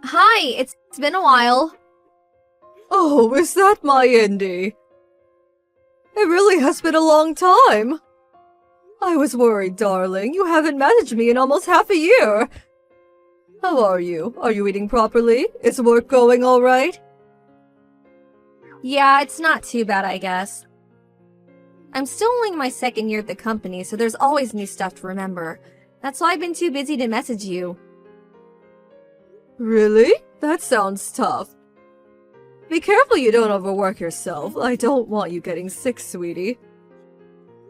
Hi, it's been a while. Oh, is that my Indy? It really has been a long time. I was worried, darling. You haven't messaged me in almost half a year. How are you? Are you eating properly? Is work going all right? Yeah, it's not too bad, I guess. I'm still only in my second year at the company, so there's always new stuff to remember. That's why I've been too busy to message you. Really? That sounds tough. Be careful you don't overwork yourself. I don't want you getting sick, sweetie.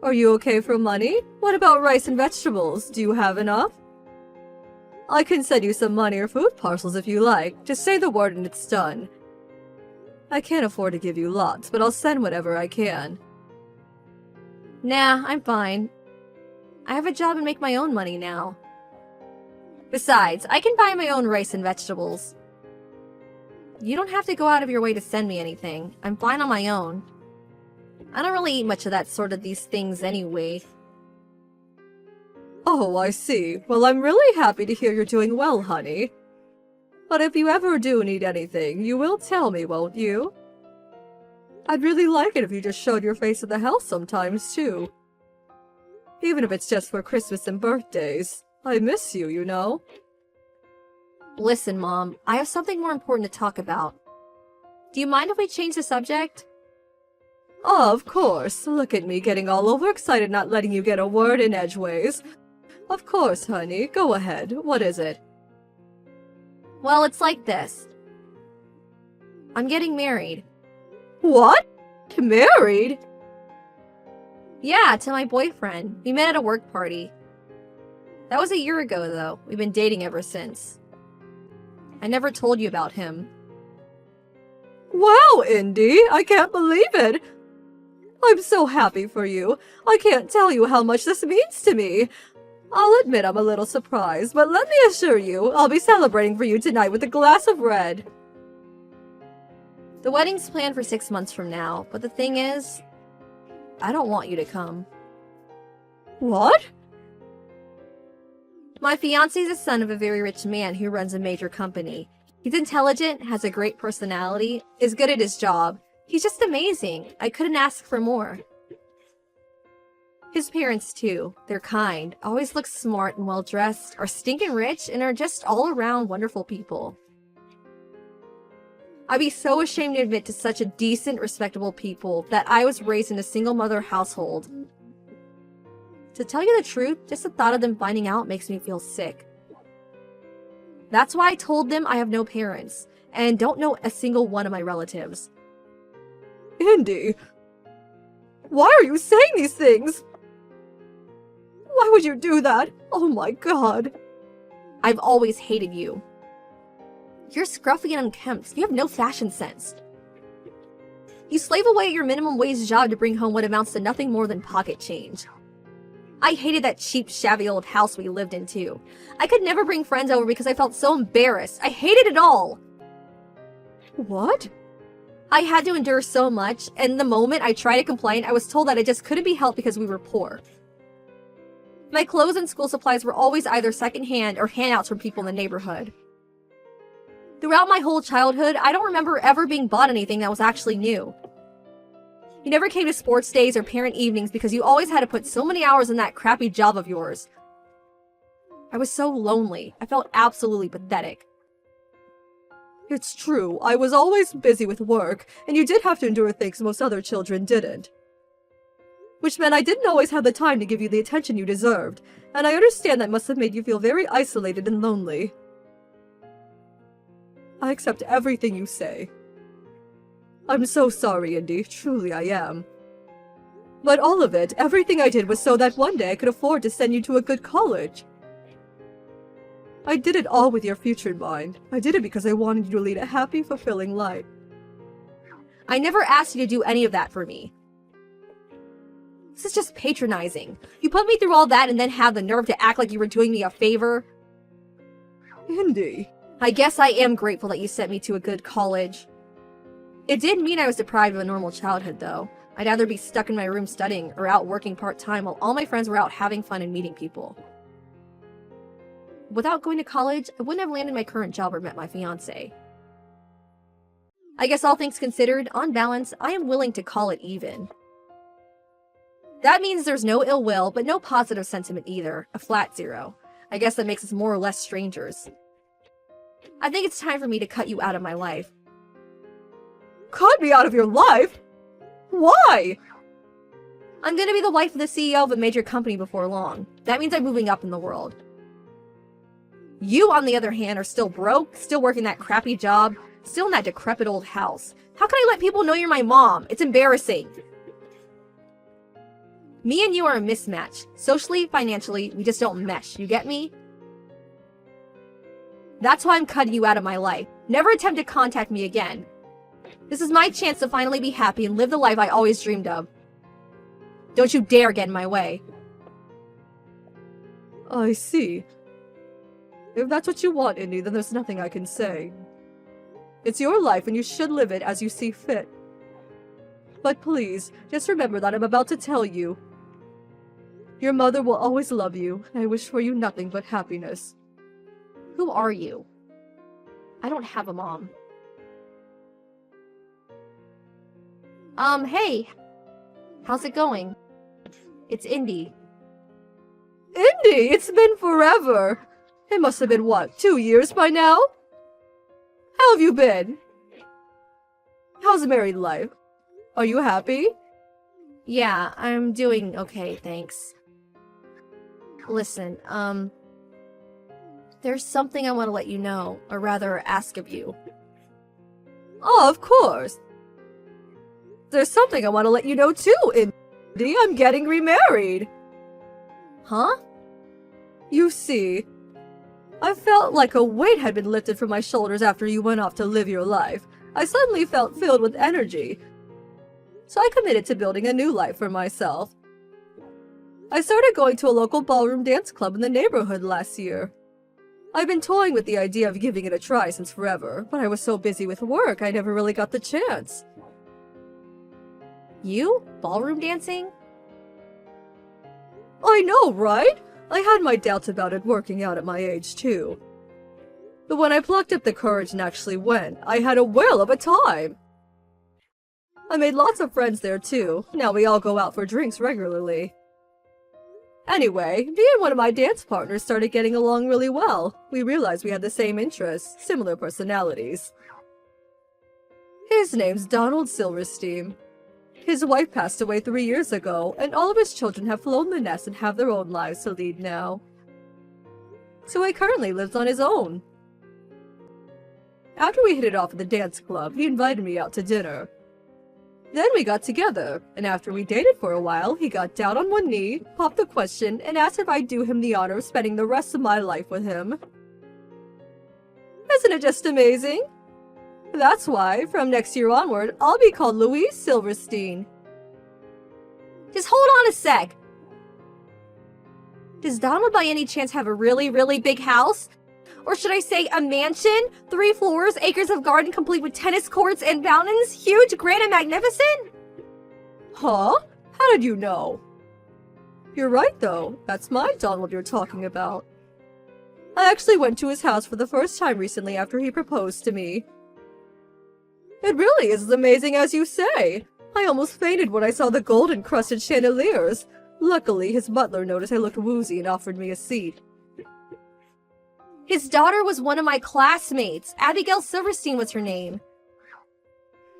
Are you okay for money? What about rice and vegetables? Do you have enough? I can send you some money or food parcels if you like. Just say the word and it's done. I can't afford to give you lots, but I'll send whatever I can. Nah, I'm fine. I have a job and make my own money now. Besides, I can buy my own rice and vegetables. You don't have to go out of your way to send me anything. I'm fine on my own. I don't really eat much of that sort of these things anyway. Oh, I see. Well, I'm really happy to hear you're doing well, honey. But if you ever do need anything, you will tell me, won't you? I'd really like it if you just showed your face at the house sometimes, too. Even if it's just for Christmas and birthdays. I miss you, you know. Listen, Mom, I have something more important to talk about. Do you mind if we change the subject? Oh, of course. Look at me getting all overexcited not letting you get a word in edgeways. Of course, honey. Go ahead. What is it? Well, it's like this. I'm getting married. What? Married? Yeah, to my boyfriend. We met at a work party. That was a year ago, though. We've been dating ever since. I never told you about him. Wow, Indy, I can't believe it. I'm so happy for you. I can't tell you how much this means to me. I'll admit I'm a little surprised, but let me assure you, I'll be celebrating for you tonight with a glass of red. The wedding's planned for 6 months from now, but the thing is, I don't want you to come. What? My fiancé is the son of a very rich man who runs a major company. He's intelligent, has a great personality, is good at his job. He's just amazing. I couldn't ask for more. His parents, too. They're kind, always look smart and well-dressed, are stinking rich, and are just all-around wonderful people. I'd be so ashamed to admit to such a decent, respectable people that I was raised in a single-mother household. To tell you the truth, just the thought of them finding out makes me feel sick. That's why I told them I have no parents, and don't know a single one of my relatives. Indy, why are you saying these things? Why would you do that? Oh my god. I've always hated you. You're scruffy and unkempt. You have no fashion sense. You slave away at your minimum wage job to bring home what amounts to nothing more than pocket change. I hated that cheap, shabby old house we lived in, too. I could never bring friends over because I felt so embarrassed. I hated it all. What? I had to endure so much, and the moment I tried to complain, I was told that it just couldn't be helped because we were poor. My clothes and school supplies were always either secondhand or handouts from people in the neighborhood. Throughout my whole childhood, I don't remember ever being bought anything that was actually new. You never came to sports days or parent evenings because you always had to put so many hours in that crappy job of yours. I was so lonely. I felt absolutely pathetic. It's true, I was always busy with work, and you did have to endure things most other children didn't. Which meant I didn't always have the time to give you the attention you deserved, and I understand that must have made you feel very isolated and lonely. I accept everything you say. I'm so sorry, Indy, truly I am. But all of it, everything I did was so that one day I could afford to send you to a good college. I did it all with your future in mind. I did it because I wanted you to lead a happy, fulfilling life. I never asked you to do any of that for me. This is just patronizing. You put me through all that and then have the nerve to act like you were doing me a favor? Indy. I guess I am grateful that you sent me to a good college. It did mean I was deprived of a normal childhood, though. I'd either be stuck in my room studying or out working part-time while all my friends were out having fun and meeting people. Without going to college, I wouldn't have landed my current job or met my fiancé. I guess all things considered, on balance, I am willing to call it even. That means there's no ill will, but no positive sentiment either. A flat 0. I guess that makes us more or less strangers. I think it's time for me to cut you out of my life. Cut me out of your life? Why? I'm gonna be the wife of the CEO of a major company before long. That means I'm moving up in the world. You, on the other hand, are still broke, still working that crappy job, still in that decrepit old house. How can I let people know you're my mom? It's embarrassing. Me and you are a mismatch. Socially, financially, we just don't mesh. You get me? That's why I'm cutting you out of my life. Never attempt to contact me again. This is my chance to finally be happy and live the life I always dreamed of. Don't you dare get in my way. I see. If that's what you want, Indy, then there's nothing I can say. It's your life and you should live it as you see fit. But please, just remember that I'm about to tell you. Your mother will always love you, and I wish for you nothing but happiness. Who are you? I don't have a mom. Hey. How's it going? It's Indy. Indy, it's been forever. It must have been, what, 2 years by now? How have you been? How's married life? Are you happy? Yeah, I'm doing okay, thanks. Listen, there's something I want to let you know, or rather ask of you. Oh, of course. There's something I want to let you know too, Indy. I'm getting remarried. Huh? You see, I felt like a weight had been lifted from my shoulders after you went off to live your life. I suddenly felt filled with energy. So I committed to building a new life for myself. I started going to a local ballroom dance club in the neighborhood last year. I've been toying with the idea of giving it a try since forever, but I was so busy with work I never really got the chance. You? Ballroom dancing? I know, right? I had my doubts about it working out at my age, too. But when I plucked up the courage and actually went, I had a whale of a time. I made lots of friends there, too. Now we all go out for drinks regularly. Anyway, me and one of my dance partners started getting along really well. We realized we had the same interests, similar personalities. His name's Donald Silverstein. His wife passed away 3 years ago, and all of his children have flown the nest and have their own lives to lead now. So he currently lives on his own. After we hit it off at the dance club, he invited me out to dinner. Then we got together, and after we dated for a while, he got down on one knee, popped the question, and asked if I'd do him the honor of spending the rest of my life with him. Isn't it just amazing? That's why, from next year onward, I'll be called Louise Silverstein. Just hold on a sec. Does Donald by any chance have a really, really big house? Or should I say a mansion? 3 floors, acres of garden complete with tennis courts and fountains? Huge, grand, and magnificent? Huh? How did you know? You're right, though. That's my Donald you're talking about. I actually went to his house for the first time recently after he proposed to me. It really is as amazing as you say. I almost fainted when I saw the gold-encrusted chandeliers. Luckily, his butler noticed I looked woozy and offered me a seat. His daughter was one of my classmates. Abigail Silverstein was her name.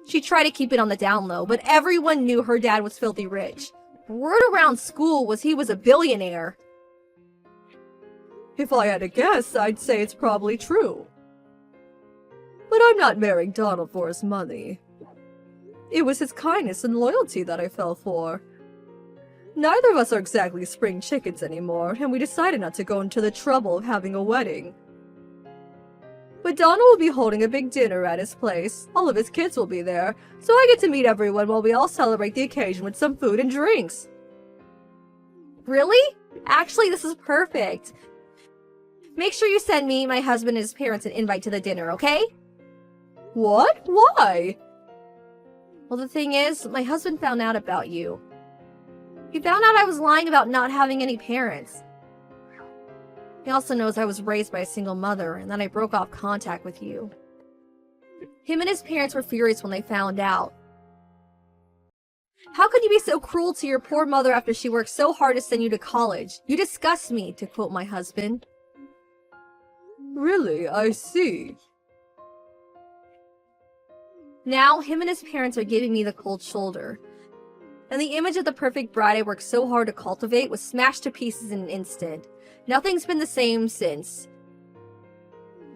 She tried to keep it on the down low, but everyone knew her dad was filthy rich. Word around school was he was a billionaire. If I had to guess, I'd say it's probably true. But I'm not marrying Donald for his money. It was his kindness and loyalty that I fell for. Neither of us are exactly spring chickens anymore, and we decided not to go into the trouble of having a wedding. But Donald will be holding a big dinner at his place. All of his kids will be there, so I get to meet everyone while we all celebrate the occasion with some food and drinks. Really? Actually, this is perfect. Make sure you send me, my husband, and his parents an invite to the dinner, okay? What? Why? Well, the thing is, my husband found out about you. He found out I was lying about not having any parents. He also knows I was raised by a single mother and that I broke off contact with you. Him and his parents were furious when they found out. How could you be so cruel to your poor mother after she worked so hard to send you to college? You disgust me, to quote my husband. Really, I see. Now, him and his parents are giving me the cold shoulder. And the image of the perfect bride I worked so hard to cultivate was smashed to pieces in an instant. Nothing's been the same since.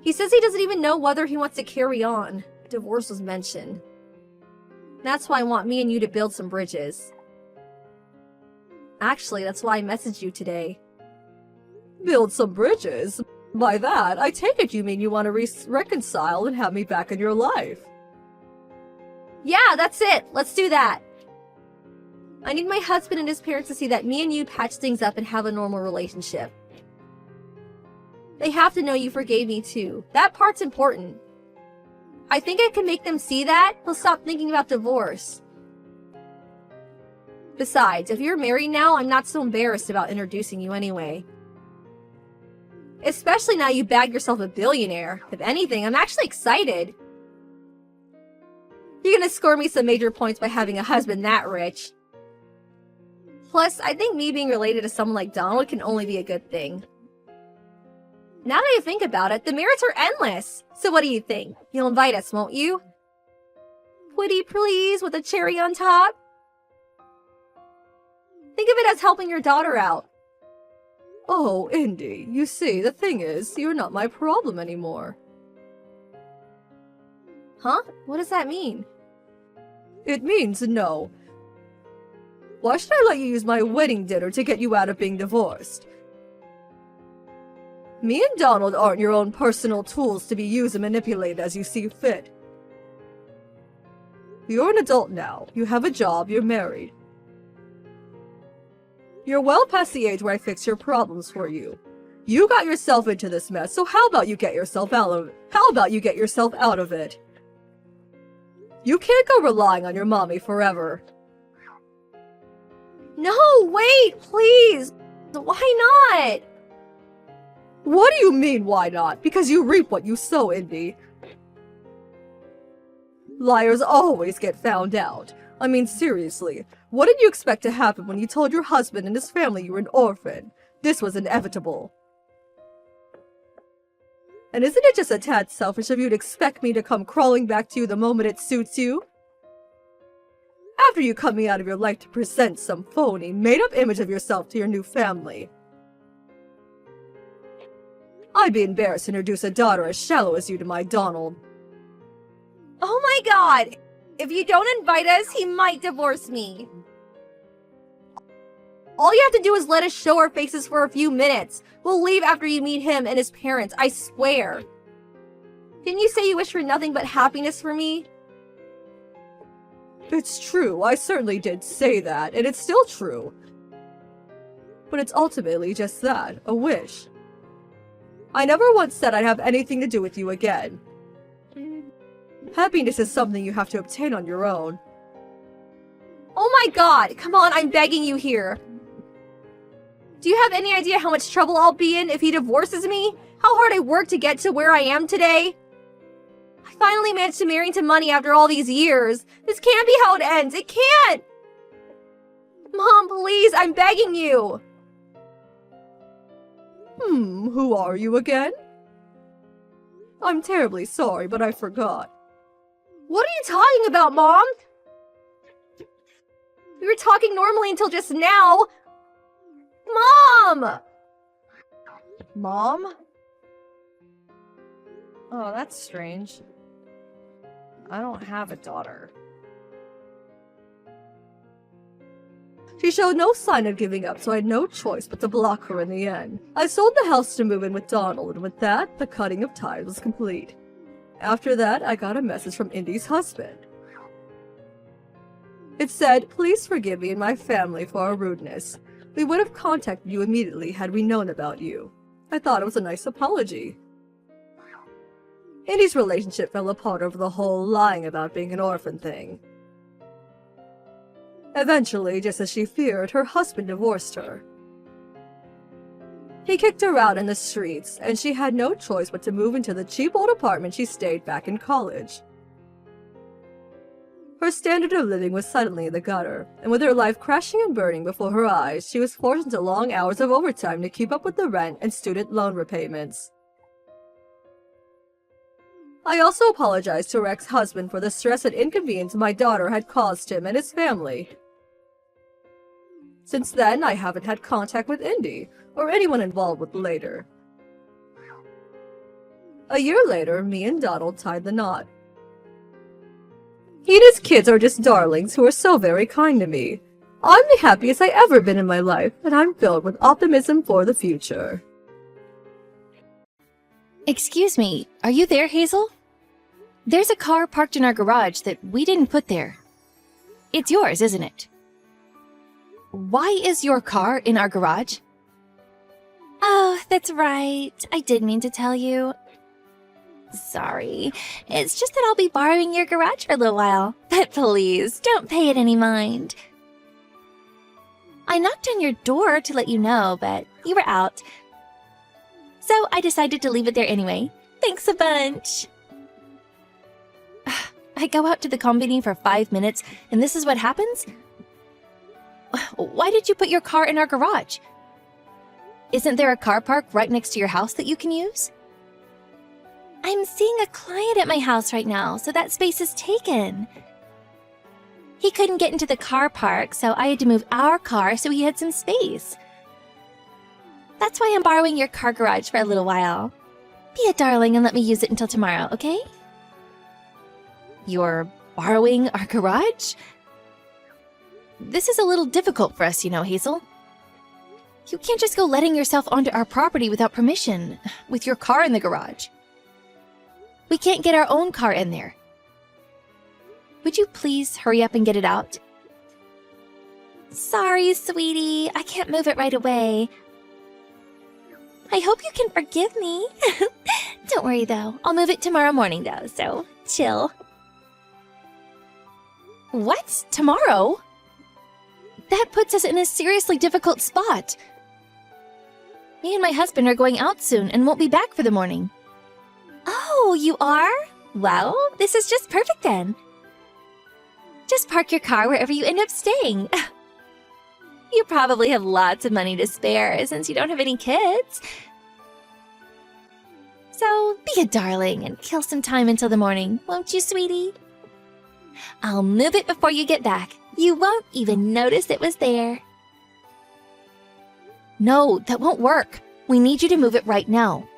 He says he doesn't even know whether he wants to carry on. Divorce was mentioned. That's why I want me and you to build some bridges. Actually, that's why I messaged you today. Build some bridges? By that, I take it you mean you want to reconcile and have me back in your life. Yeah, that's it. Let's do that. I need my husband and his parents to see that me and you patch things up and have a normal relationship. They have to know you forgave me too. That part's important. I think I can make them see that. They'll stop thinking about divorce. Besides, if you're married now, I'm not so embarrassed about introducing you anyway. Especially now you bagged yourself a billionaire. If anything, I'm actually excited. You're gonna score me some major points by having a husband that rich. Plus, I think me being related to someone like Donald can only be a good thing. Now that I think about it, the merits are endless. So what do you think? You'll invite us, won't you? Pretty please, with a cherry on top? Think of it as helping your daughter out. Oh, Indy, you see, the thing is, you're not my problem anymore. Huh? What does that mean? It means no. Why should I let you use my wedding dinner to get you out of being divorced? Me and Donald aren't your own personal tools to be used and manipulated as you see fit. You're an adult now. You have a job, you're married. You're well past the age where I fix your problems for you. You got yourself into this mess, so how about you get yourself out of it? How about you get yourself out of it? You can't go relying on your mommy forever. No, wait, please! Why not? What do you mean, why not? Because you reap what you sow, Indy. Liars always get found out. I mean, seriously, what did you expect to happen when you told your husband and his family you were an orphan? This was inevitable. And isn't it just a tad selfish of you to expect me to come crawling back to you the moment it suits you? After you cut me out of your life to present some phony, made-up image of yourself to your new family. I'd be embarrassed to introduce a daughter as shallow as you to my Donald. Oh my god! If you don't invite us, he might divorce me. All you have to do is let us show our faces for a few minutes. We'll leave after you meet him and his parents, I swear. Didn't you say you wish for nothing but happiness for me? It's true, I certainly did say that, and it's still true. But it's ultimately just that, a wish. I never once said I'd have anything to do with you again. Happiness is something you have to obtain on your own. Oh my god, come on, I'm begging you here. Do you have any idea how much trouble I'll be in if he divorces me? How hard I worked to get to where I am today? I finally managed to marry into money after all these years. This can't be how it ends. It can't! Mom, please, I'm begging you. Who are you again? I'm terribly sorry, but I forgot. What are you talking about, Mom? We were talking normally until just now. Mom! Mom? Oh, that's strange. I don't have a daughter. She showed no sign of giving up, so I had no choice but to block her in the end. I sold the house to move in with Donald, and with that, the cutting of ties was complete. After that, I got a message from Indy's husband. It said, "Please forgive me and my family for our rudeness. We would have contacted you immediately had we known about you." I thought it was a nice apology. Indy's relationship fell apart over the whole lying about being an orphan thing. Eventually, just as she feared, her husband divorced her. He kicked her out in the streets, and she had no choice but to move into the cheap old apartment she stayed back in college. Her standard of living was suddenly in the gutter, and with her life crashing and burning before her eyes, she was forced into long hours of overtime to keep up with the rent and student loan repayments. I also apologized to her ex-husband for the stress and inconvenience my daughter had caused him and his family. Since then, I haven't had contact with Indy, or anyone involved with later. A year later, me and Donald tied the knot. He and his kids are just darlings who are so very kind to me. I'm the happiest I've ever been in my life, and I'm filled with optimism for the future. Excuse me, are you there, Hazel? There's a car parked in our garage that we didn't put there. It's yours, isn't it? Why is your car in our garage? Oh, that's right. I did mean to tell you. Sorry. It's just that I'll be borrowing your garage for a little while. But please, don't pay it any mind. I knocked on your door to let you know, but you were out. So I decided to leave it there anyway. Thanks a bunch. I go out to the company for 5 minutes, and this is what happens? Why did you put your car in our garage? Isn't there a car park right next to your house that you can use? I'm seeing a client at my house right now, so that space is taken. He couldn't get into the car park, so I had to move our car so he had some space. That's why I'm borrowing your car garage for a little while. Be a darling and let me use it until tomorrow, okay? You're borrowing our garage? This is a little difficult for us, you know, Hazel. You can't just go letting yourself onto our property without permission, with your car in the garage. We can't get our own car in there. Would you please hurry up and get it out? Sorry, sweetie. I can't move it right away. I hope you can forgive me. Don't worry, though. I'll move it tomorrow morning, though, so chill. What? Tomorrow? That puts us in a seriously difficult spot. Me and my husband are going out soon and won't be back for the morning. Oh, you are? Well, this is just perfect then. Just park your car wherever you end up staying. You probably have lots of money to spare since you don't have any kids. So be a darling and kill some time until the morning, won't you, sweetie? I'll move it before you get back. You won't even notice it was there. No, that won't work. We need you to move it right now.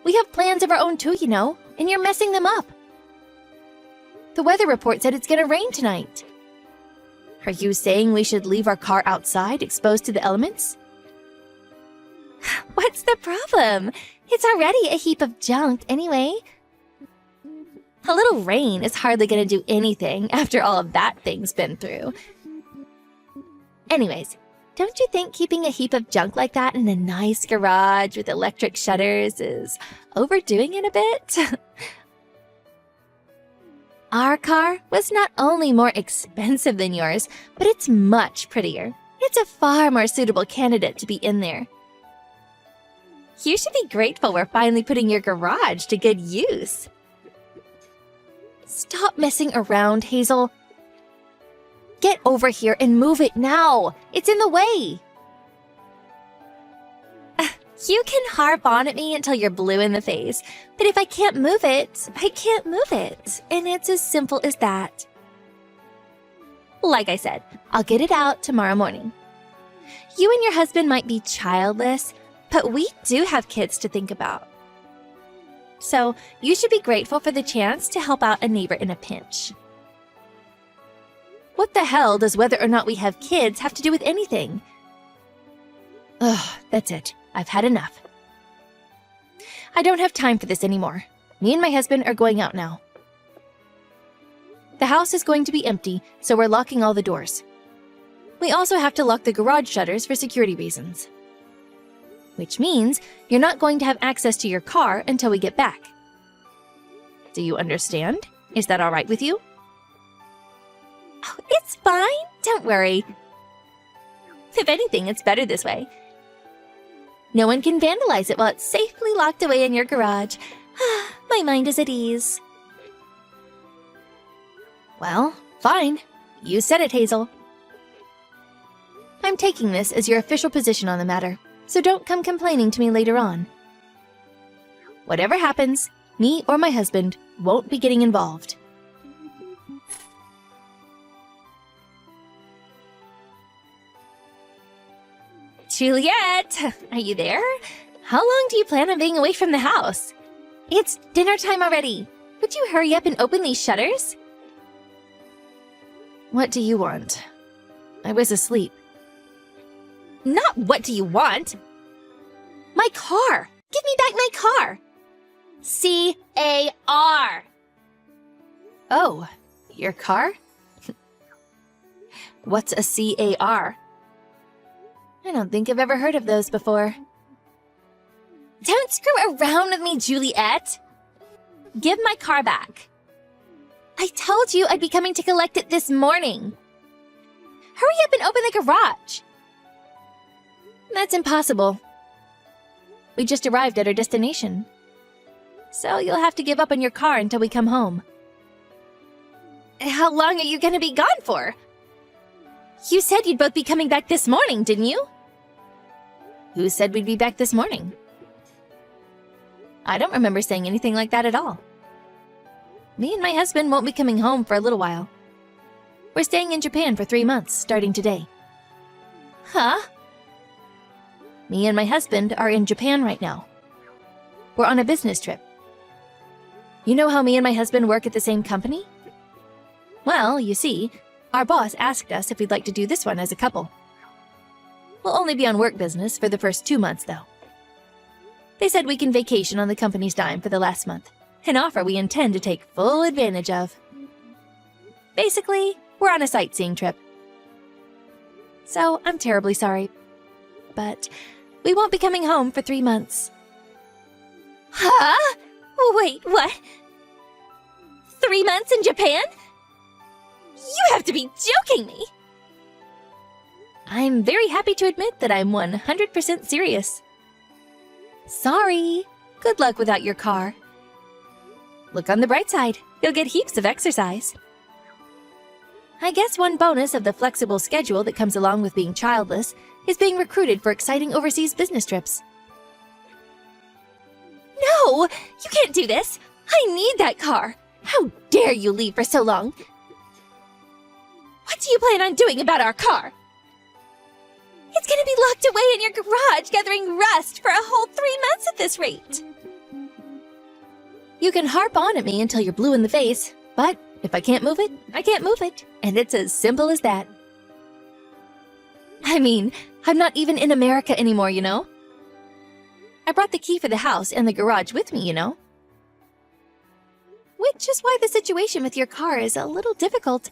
We have plans of our own too, you know, and you're messing them up. The weather report said it's gonna rain tonight. Are you saying we should leave our car outside, exposed to the elements? What's the problem? It's already a heap of junk anyway. A little rain is hardly gonna do anything after all of that thing's been through. Anyways, don't you think keeping a heap of junk like that in a nice garage with electric shutters is overdoing it a bit? Our car was not only more expensive than yours, but it's much prettier. It's a far more suitable candidate to be in there. You should be grateful we're finally putting your garage to good use. Stop messing around, Hazel. Get over here and move it now. It's in the way. You can harp on at me until you're blue in the face, but if I can't move it, I can't move it. And it's as simple as that. Like I said, I'll get it out tomorrow morning. You and your husband might be childless, but we do have kids to think about. So you should be grateful for the chance to help out a neighbor in a pinch. What the hell does whether or not we have kids have to do with anything? Ugh, that's it. I've had enough. I don't have time for this anymore. Me and my husband are going out now. The house is going to be empty, so we're locking all the doors. We also have to lock the garage shutters for security reasons. Which means you're not going to have access to your car until we get back. Do you understand? Is that all right with you? Oh, it's fine. Don't worry. If anything, it's better this way. No one can vandalize it while it's safely locked away in your garage. My mind is at ease. Well, fine. You said it, Hazel. I'm taking this as your official position on the matter, so don't come complaining to me later on. Whatever happens, me or my husband won't be getting involved. Juliet, are you there? How long do you plan on being away from the house? It's dinner time already. Would you hurry up and open these shutters? What do you want? I was asleep. Not what do you want? My car! Give me back my car! C-A-R! Oh, your car? What's a C-A-R? I don't think I've ever heard of those before. Don't screw around with me, Juliet! Give my car back. I told you I'd be coming to collect it this morning. Hurry up and open the garage. That's impossible. We just arrived at our destination. So you'll have to give up on your car until we come home. How long are you going to be gone for? You said you'd both be coming back this morning, didn't you? Who said we'd be back this morning? I don't remember saying anything like that at all. Me and my husband won't be coming home for a little while. We're staying in Japan for 3 months, starting today. Huh? Me and my husband are in Japan right now. We're on a business trip. You know how me and my husband work at the same company? Well, you see, our boss asked us if we'd like to do this one as a couple. We'll only be on work business for the first 2 months, though. They said we can vacation on the company's dime for the last month, an offer we intend to take full advantage of. Basically, we're on a sightseeing trip. So, I'm terribly sorry, but we won't be coming home for 3 months. Huh? Wait, what? 3 months in Japan? You have to be joking me! I'm very happy to admit that I'm 100% serious. Sorry. Good luck without your car. Look on the bright side. You'll get heaps of exercise. I guess one bonus of the flexible schedule that comes along with being childless is being recruited for exciting overseas business trips. No! You can't do this! I need that car! How dare you leave for so long? What do you plan on doing about our car? It's gonna be locked away in your garage, gathering rust for a whole 3 months at this rate. You can harp on at me until you're blue in the face, but if I can't move it, I can't move it. And it's as simple as that. I mean, I'm not even in America anymore, you know? I brought the key for the house and the garage with me, you know? Which is why the situation with your car is a little difficult.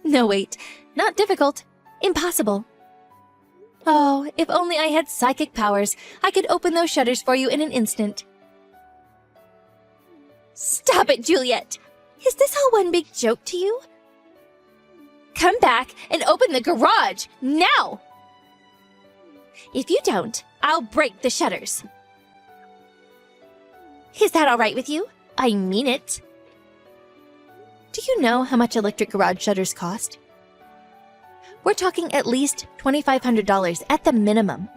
No, wait. Not difficult. Impossible. Oh, if only I had psychic powers, I could open those shutters for you in an instant. Stop it, Juliet! Is this all one big joke to you? Come back and open the garage, now! If you don't, I'll break the shutters. Is that all right with you? I mean it. Do you know how much electric garage shutters cost? We're talking at least $2,500 at the minimum.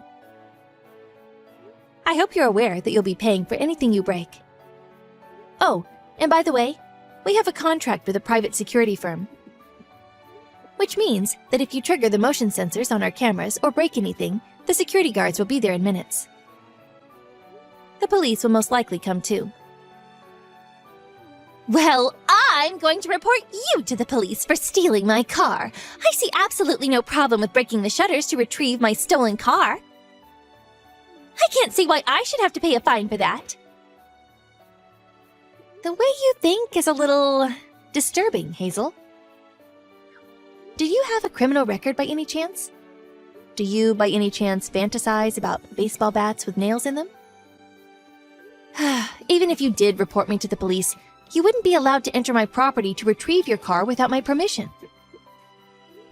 I hope you're aware that you'll be paying for anything you break. Oh, and by the way, we have a contract with a private security firm. Which means that if you trigger the motion sensors on our cameras or break anything, the security guards will be there in minutes. The police will most likely come too. Well, I'm going to report you to the police for stealing my car. I see absolutely no problem with breaking the shutters to retrieve my stolen car. I can't see why I should have to pay a fine for that. The way you think is a little disturbing, Hazel. Do you have a criminal record by any chance? Do you, by any chance, fantasize about baseball bats with nails in them? Even if you did report me to the police, you wouldn't be allowed to enter my property to retrieve your car without my permission.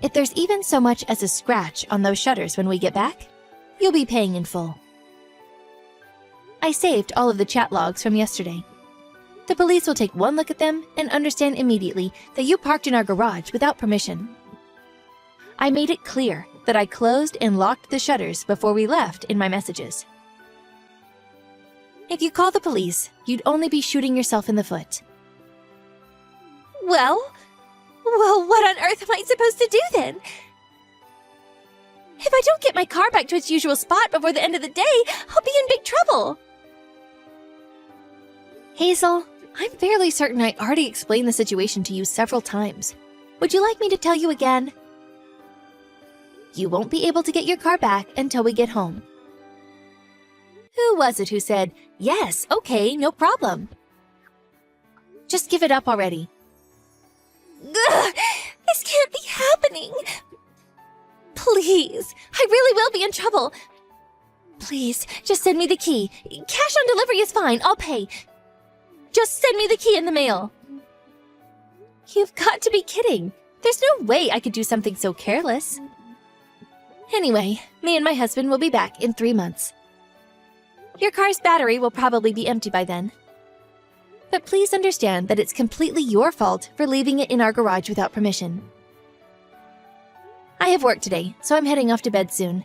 If there's even so much as a scratch on those shutters when we get back, You'll be paying in full. I saved all of the chat logs from yesterday. The police will take one look at them and understand immediately that you parked in our garage without permission. I made it clear that I closed and locked the shutters before we left in my messages. If you call the police, you'd only be shooting yourself in the foot. Well, what on earth am I supposed to do then? If I don't get my car back to its usual spot before the end of the day, I'll be in big trouble. Hazel, I'm fairly certain I already explained the situation to you several times. Would you like me to tell you again? You won't be able to get your car back until we get home. Who was it who said, "Yes, okay, no problem"? Just give it up already. Ugh, this can't be happening. Please, I really will be in trouble. Please, just send me the key. Cash on delivery is fine, I'll pay. Just send me the key in the mail. You've got to be kidding. There's no way I could do something so careless. Anyway, me and my husband will be back in 3 months. Your car's battery will probably be empty by then. But please understand that it's completely your fault for leaving it in our garage without permission. I have work today, so I'm heading off to bed soon.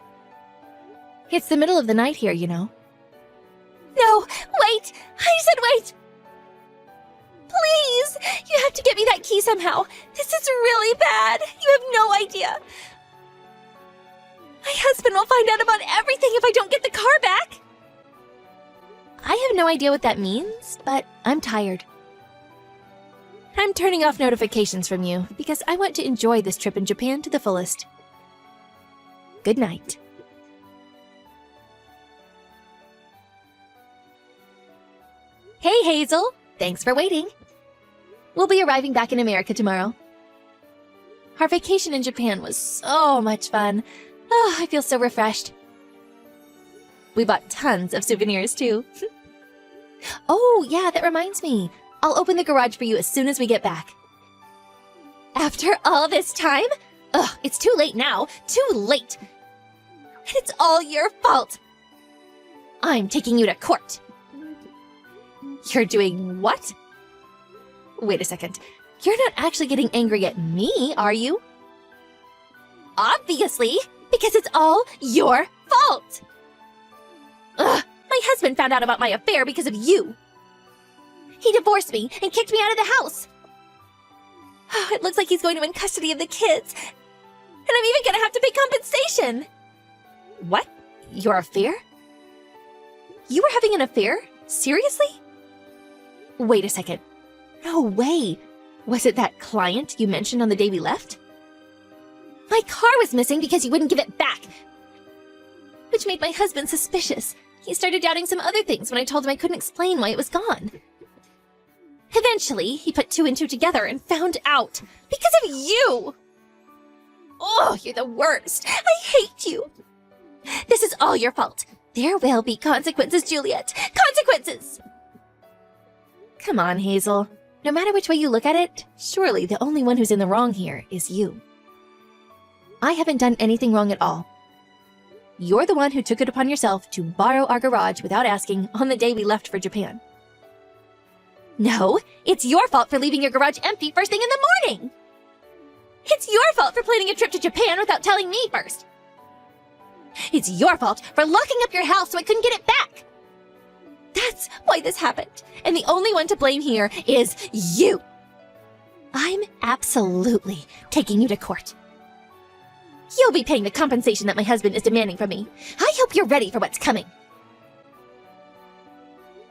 It's the middle of the night here, you know. No, wait! I said wait! Please! You have to get me that key somehow. This is really bad. You have no idea. My husband will find out about everything if I don't get the car back. I have no idea what that means, but I'm tired. I'm turning off notifications from you because I want to enjoy this trip in Japan to the fullest. Good night. Hey, Hazel. Thanks for waiting. We'll be arriving back in America tomorrow. Our vacation in Japan was so much fun. Oh, I feel so refreshed. We bought tons of souvenirs, too. Oh, yeah, that reminds me. I'll open the garage for you as soon as we get back. After all this time? Ugh, it's too late now. Too late. And it's all your fault. I'm taking you to court. You're doing what? Wait a second. You're not actually getting angry at me, are you? Obviously, because it's all your fault. Ugh, my husband found out about my affair because of you. He divorced me and kicked me out of the house. Oh, it looks like he's going to win custody of the kids. And I'm even going to have to pay compensation. What? Your affair? You were having an affair? Seriously? Wait a second. No way. Was it that client you mentioned on the day we left? My car was missing because you wouldn't give it back, which made my husband suspicious. He started doubting some other things when I told him I couldn't explain why it was gone. Eventually, he put 2 and 2 together and found out. Because of you! Oh, you're the worst. I hate you. This is all your fault. There will be consequences, Juliet. Consequences! Come on, Hazel. No matter which way you look at it, surely the only one who's in the wrong here is you. I haven't done anything wrong at all. You're the one who took it upon yourself to borrow our garage without asking on the day we left for Japan. No, it's your fault for leaving your garage empty first thing in the morning. It's your fault for planning a trip to Japan without telling me first. It's your fault for locking up your house so I couldn't get it back. That's why this happened. And the only one to blame here is you. I'm absolutely taking you to court. You'll be paying the compensation that my husband is demanding from me. I hope you're ready for what's coming.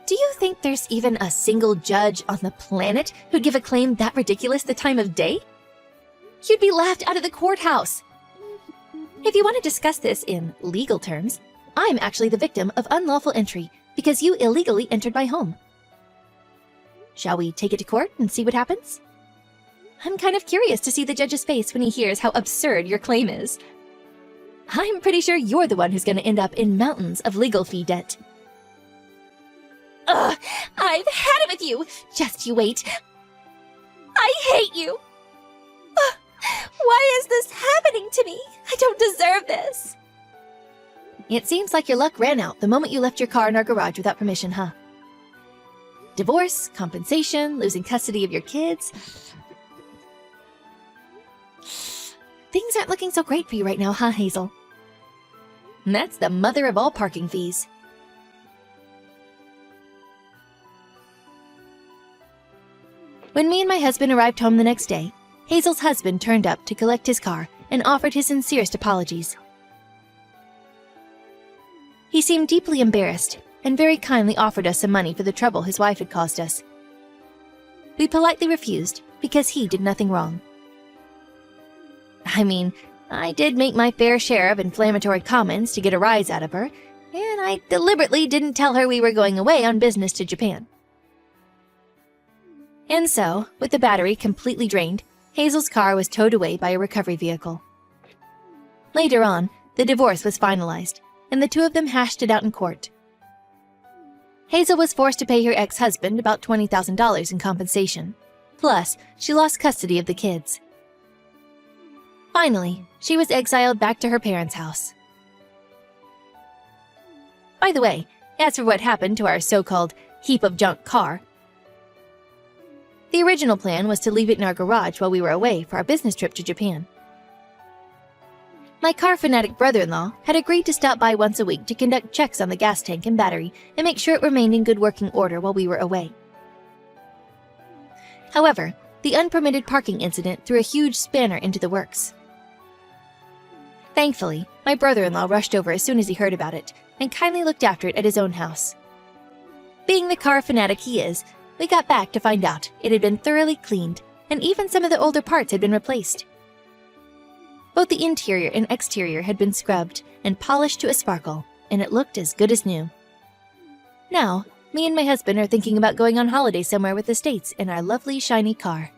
Do you think there's even a single judge on the planet who'd give a claim that ridiculous the time of day? You'd be laughed out of the courthouse. If you want to discuss this in legal terms, I'm actually the victim of unlawful entry because you illegally entered my home. Shall we take it to court and see what happens? I'm kind of curious to see the judge's face when he hears how absurd your claim is. I'm pretty sure you're the one who's going to end up in mountains of legal fee debt. Ugh, I've had it with you. Just you wait. I hate you. Ugh, why is this happening to me? I don't deserve this. It seems like your luck ran out the moment you left your car in our garage without permission, huh? Divorce, compensation, losing custody of your kids. Things aren't looking so great for you right now, huh, Hazel? And that's the mother of all parking fees. When me and my husband arrived home the next day, Hazel's husband turned up to collect his car and offered his sincerest apologies. He seemed deeply embarrassed and very kindly offered us some money for the trouble his wife had caused us. We politely refused because he did nothing wrong. I mean, I did make my fair share of inflammatory comments to get a rise out of her, and I deliberately didn't tell her we were going away on business to Japan. And so, with the battery completely drained, Hazel's car was towed away by a recovery vehicle. Later on, the divorce was finalized, and the two of them hashed it out in court. Hazel was forced to pay her ex-husband about $20,000 in compensation. Plus, she lost custody of the kids. Finally, she was exiled back to her parents' house. By the way, as for what happened to our so-called heap of junk car, the original plan was to leave it in our garage while we were away for our business trip to Japan. My car fanatic brother-in-law had agreed to stop by once a week to conduct checks on the gas tank and battery and make sure it remained in good working order while we were away. However, the unpermitted parking incident threw a huge spanner into the works. Thankfully, my brother-in-law rushed over as soon as he heard about it and kindly looked after it at his own house. Being the car fanatic he is, we got back to find out it had been thoroughly cleaned, and even some of the older parts had been replaced. Both the interior and exterior had been scrubbed and polished to a sparkle, and it looked as good as new. Now, me and my husband are thinking about going on holiday somewhere with the States in our lovely, shiny car.